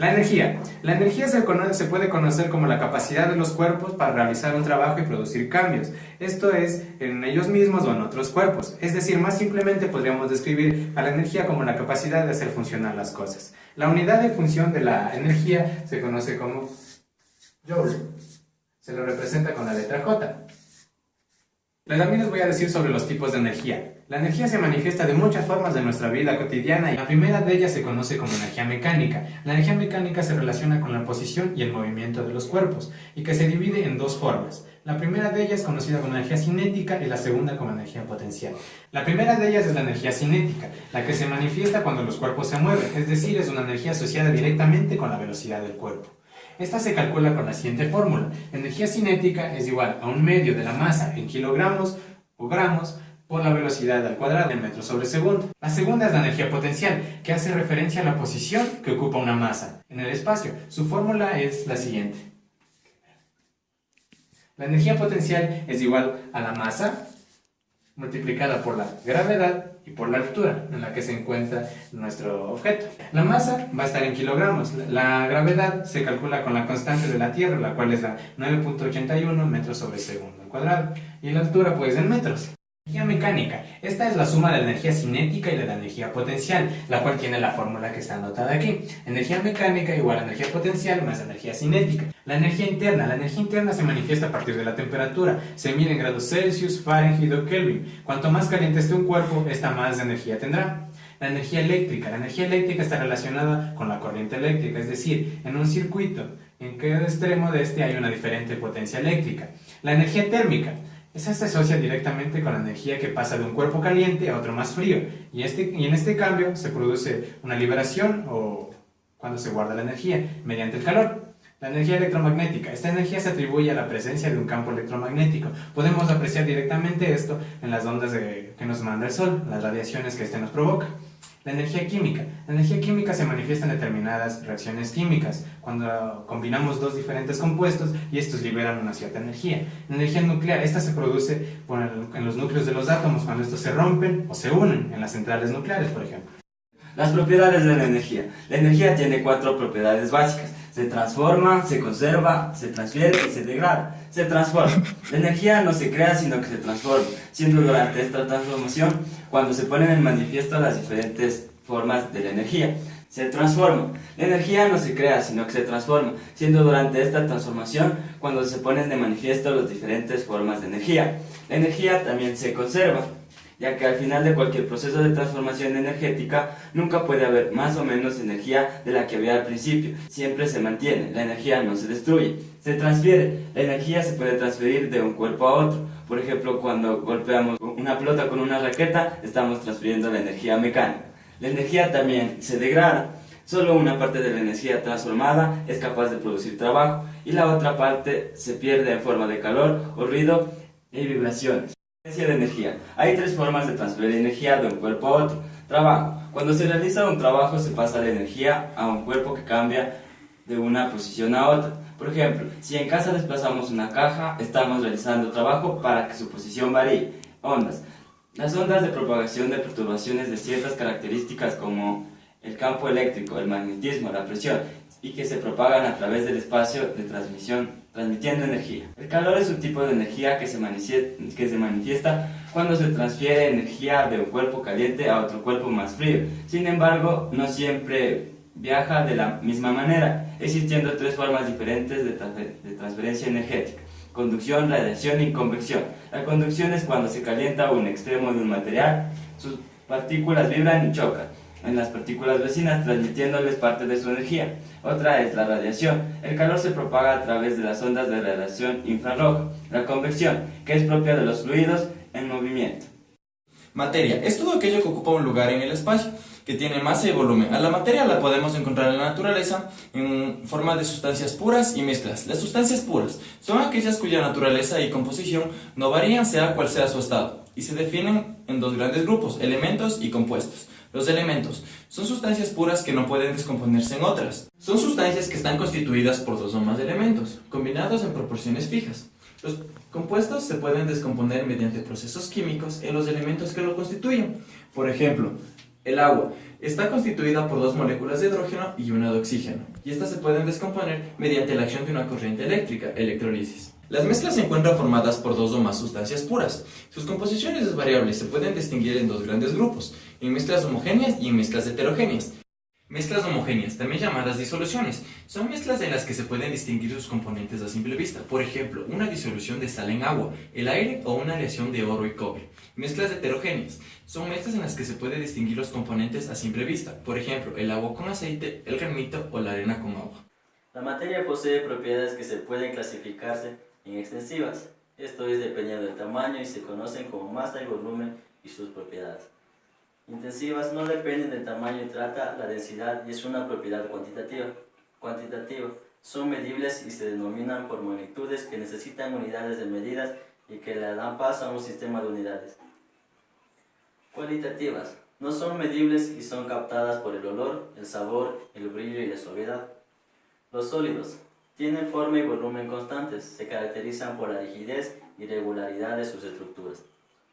La energía. La energía se puede conocer como la capacidad de los cuerpos para realizar un trabajo y producir cambios. Esto es, en ellos mismos o en otros cuerpos. Es decir, más simplemente podríamos describir a la energía como la capacidad de hacer funcionar las cosas. La unidad de función de la energía se conoce como Joule. Se lo representa con la letra J. También les voy a decir sobre los tipos de energía. La energía se manifiesta de muchas formas de nuestra vida cotidiana y la primera de ellas se conoce como energía mecánica. La energía mecánica se relaciona con la posición y el movimiento de los cuerpos y que se divide en dos formas. La primera de ellas es conocida como energía cinética y la segunda como energía potencial. La primera de ellas es la energía cinética, la que se manifiesta cuando los cuerpos se mueven, es decir, es una energía asociada directamente con la velocidad del cuerpo. Esta se calcula con la siguiente fórmula. Energía cinética es igual a un medio de la masa en kilogramos o gramos por la velocidad al cuadrado en metros sobre segundo. La segunda es la energía potencial, que hace referencia a la posición que ocupa una masa en el espacio. Su fórmula es la siguiente. La energía potencial es igual a la masa multiplicada por la gravedad y por la altura en la que se encuentra nuestro objeto. La masa va a estar en kilogramos. La gravedad se calcula con la constante de la Tierra, la cual es la 9.81 metros sobre segundo al cuadrado. Y la altura pues en metros. Energía mecánica. Esta es la suma de la energía cinética y de la energía potencial, la cual tiene la fórmula que está anotada aquí. Energía mecánica igual a energía potencial más energía cinética. La energía interna. La energía interna se manifiesta a partir de la temperatura. Se mide en grados Celsius, Fahrenheit o Kelvin. Cuanto más caliente esté un cuerpo, esta más energía tendrá. La energía eléctrica. La energía eléctrica está relacionada con la corriente eléctrica, es decir, en un circuito, en cada extremo de este hay una diferente potencia eléctrica. La energía térmica. Esa se asocia directamente con la energía que pasa de un cuerpo caliente a otro más frío, y en este cambio se produce una liberación o cuando se guarda la energía mediante el calor. La energía electromagnética. Esta energía se atribuye a la presencia de un campo electromagnético. Podemos apreciar directamente esto en las ondas que nos manda el Sol, las radiaciones que este nos provoca. La energía química. La energía química se manifiesta en determinadas reacciones químicas, cuando combinamos dos diferentes compuestos y estos liberan una cierta energía. La energía nuclear. Esta se produce en los núcleos de los átomos cuando estos se rompen o se unen en las centrales nucleares, por ejemplo. Las propiedades de la energía. La energía tiene 4 propiedades básicas. Se transforma, se conserva, se transfiere y se degrada. Se transforma. La energía no se crea sino que se transforma, siendo durante esta transformación cuando se ponen en manifiesto las diferentes formas de la energía. Se transforma. La energía no se crea sino que se transforma, siendo durante esta transformación cuando se ponen de manifiesto las diferentes formas de energía. La energía también se conserva, ya que al final de cualquier proceso de transformación energética nunca puede haber más o menos energía de la que había al principio. Siempre se mantiene, la energía no se destruye. Se transfiere, la energía se puede transferir de un cuerpo a otro. Por ejemplo, cuando golpeamos una pelota con una raqueta, estamos transfiriendo la energía mecánica. La energía también se degrada. Solo una parte de la energía transformada es capaz de producir trabajo y la otra parte se pierde en forma de calor o ruido y vibraciones. De energía. Hay 3 formas de transferir energía de un cuerpo a otro. Trabajo. Cuando se realiza un trabajo se pasa la energía a un cuerpo que cambia de una posición a otra. Por ejemplo, si en casa desplazamos una caja, estamos realizando trabajo para que su posición varíe. Ondas. Las ondas de propagación de perturbaciones de ciertas características como el campo eléctrico, el magnetismo, la presión, y que se propagan a través del espacio de transmisión, transmitiendo energía. El calor es un tipo de energía que se manifiesta cuando se transfiere energía de un cuerpo caliente a otro cuerpo más frío. Sin embargo, no siempre viaja de la misma manera, existiendo 3 formas diferentes de transferencia energética: conducción, radiación y convección. La conducción es cuando se calienta un extremo de un material, sus partículas vibran y chocan en las partículas vecinas, transmitiéndoles parte de su energía. Otra es la radiación. El calor se propaga a través de las ondas de radiación infrarroja. La convección, que es propia de los fluidos en movimiento. Materia. Es todo aquello que ocupa un lugar en el espacio, que tiene masa y volumen. A la materia la podemos encontrar en la naturaleza en forma de sustancias puras y mezclas. Las sustancias puras son aquellas cuya naturaleza y composición no varían sea cual sea su estado, y se definen en 2 grandes grupos: elementos y compuestos. Los elementos son sustancias puras que no pueden descomponerse en otras. Son sustancias que están constituidas por 2 o más elementos, combinados en proporciones fijas. Los compuestos se pueden descomponer mediante procesos químicos en los elementos que lo constituyen. Por ejemplo, El agua está constituida por dos moléculas de hidrógeno y una de oxígeno, y estas se pueden descomponer mediante la acción de una corriente eléctrica, electrólisis. Las mezclas se encuentran formadas por dos o más sustancias puras. Sus composiciones es variable y se pueden distinguir en dos grandes grupos, en mezclas homogéneas y en mezclas heterogéneas. Mezclas homogéneas, también llamadas disoluciones, son mezclas en las que se pueden distinguir sus componentes a simple vista. Por ejemplo, una disolución de sal en agua, el aire o una aleación de oro y cobre. Mezclas heterogéneas, son mezclas en las que se puede distinguir los componentes a simple vista. Por ejemplo, el agua con aceite, el granito o la arena con agua. La materia posee propiedades que se pueden clasificarse en extensivas. Esto es dependiendo del tamaño y se conocen como masa y volumen y sus propiedades. Intensivas no dependen del tamaño y trata la densidad y es una propiedad cuantitativa. Son medibles y se denominan por magnitudes que necesitan unidades de medidas y que le dan paso a un sistema de unidades. Cualitativas no son medibles y son captadas por el olor, el sabor, el brillo y la suavidad. Los sólidos tienen forma y volumen constantes, se caracterizan por la rigidez y regularidad de sus estructuras.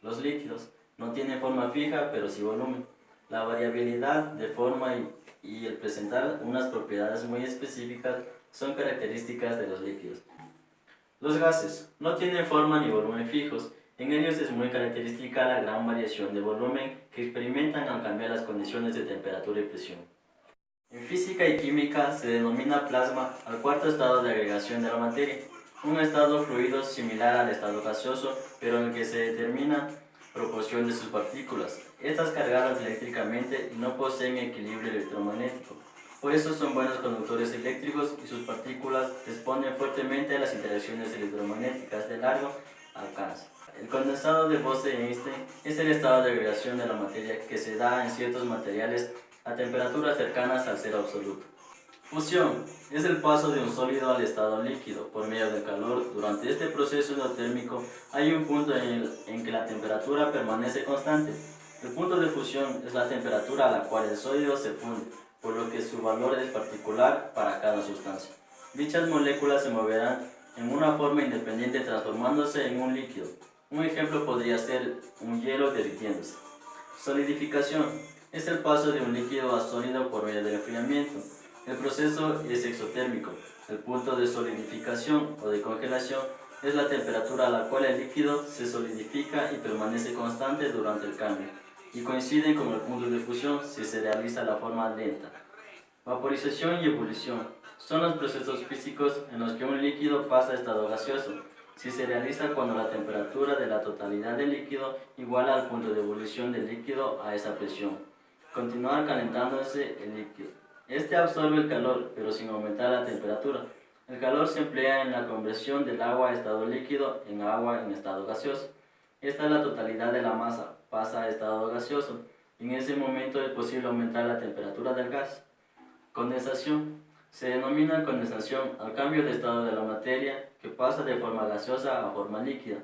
Los líquidos no tienen forma fija, pero sí volumen. La variabilidad de forma y el presentar unas propiedades muy específicas son características de los líquidos. Los gases no tienen forma ni volumen fijos. En ellos es muy característica la gran variación de volumen que experimentan al cambiar las condiciones de temperatura y presión. En física y química se denomina plasma al cuarto estado de agregación de la materia, un estado fluido similar al estado gaseoso, pero en el que se determina proporción de sus partículas. Estas cargadas eléctricamente y no poseen equilibrio electromagnético. Por eso son buenos conductores eléctricos y sus partículas responden fuertemente a las interacciones electromagnéticas de largo alcance. El condensado de Bose-Einstein es el estado de agregación de la materia que se da en ciertos materiales a temperaturas cercanas al cero absoluto. Fusión es el paso de un sólido al estado líquido por medio del calor. Durante este proceso endotérmico hay un punto en que la temperatura permanece constante. El punto de fusión es la temperatura a la cual el sólido se funde, por lo que su valor es particular para cada sustancia. Dichas moléculas se moverán en una forma independiente transformándose en un líquido. Un ejemplo podría ser un hielo derritiéndose. Solidificación es el paso de un líquido a sólido por medio del enfriamiento. El proceso es exotérmico. El punto de solidificación o de congelación es la temperatura a la cual el líquido se solidifica y permanece constante durante el cambio, y coinciden con el punto de fusión si se realiza la forma lenta. Vaporización y ebullición son los procesos físicos en los que un líquido pasa a estado gaseoso, si se realiza cuando la temperatura de la totalidad del líquido iguala al punto de ebullición del líquido a esa presión. Continuar calentándose el líquido. Este absorbe el calor, pero sin aumentar la temperatura. El calor se emplea en la conversión del agua a estado líquido en agua en estado gaseoso. Esta es la totalidad de la masa, pasa a estado gaseoso. En ese momento es posible aumentar la temperatura del gas. Condensación. Se denomina condensación al cambio de estado de la materia que pasa de forma gaseosa a forma líquida.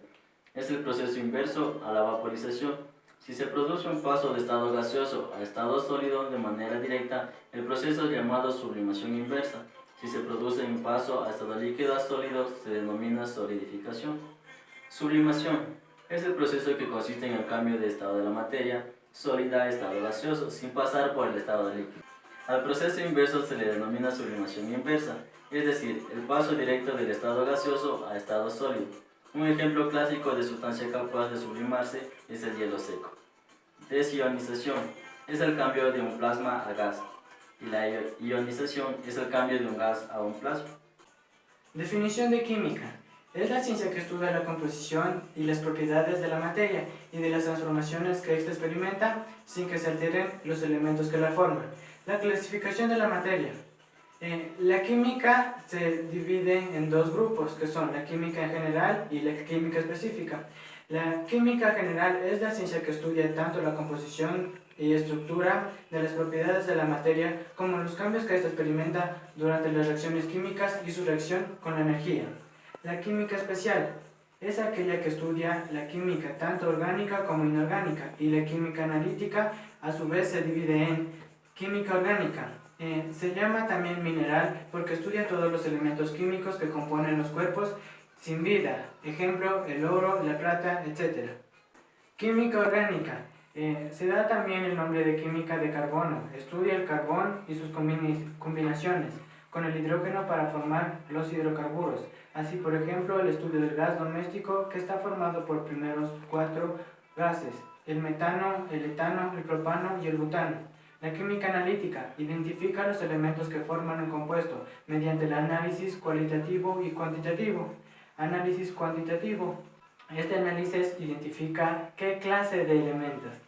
Es el proceso inverso a la vaporización. Si se produce un paso de estado gaseoso a estado sólido de manera directa, el proceso es llamado sublimación inversa. Si se produce un paso a estado líquido a sólido, se denomina solidificación. Sublimación es el proceso que consiste en el cambio de estado de la materia sólida a estado gaseoso, sin pasar por el estado líquido. Al proceso inverso se le denomina sublimación inversa, es decir, el paso directo del estado gaseoso a estado sólido. Un ejemplo clásico de sustancia capaz de sublimarse es el hielo seco. Desionización es el cambio de un plasma a gas, y la ionización es el cambio de un gas a un plasma. Definición de química. Es la ciencia que estudia la composición y las propiedades de la materia y de las transformaciones que ésta experimenta sin que se alteren los elementos que la forman. La clasificación de la materia. La química se divide en dos grupos, que son la química en general y la química específica. La química general es la ciencia que estudia tanto la composición y estructura de las propiedades de la materia como los cambios que ésta experimenta durante las reacciones químicas y su reacción con la energía. La química especial es aquella que estudia la química tanto orgánica como inorgánica, y la química analítica a su vez se divide en química orgánica. Se llama también mineral porque estudia todos los elementos químicos que componen los cuerpos sin vida, ejemplo, el oro, la plata, etc. Química orgánica Se da también el nombre de química de carbono. Estudia el carbón y sus combinaciones con el hidrógeno para formar los hidrocarburos. Así, por ejemplo, el estudio del gas doméstico, que está formado por primeros 4 gases: el metano, el etano, el propano y el butano. La química analítica identifica los elementos que forman un compuesto mediante el análisis cualitativo y cuantitativo. Análisis cuantitativo. Este análisis identifica qué clase de elementos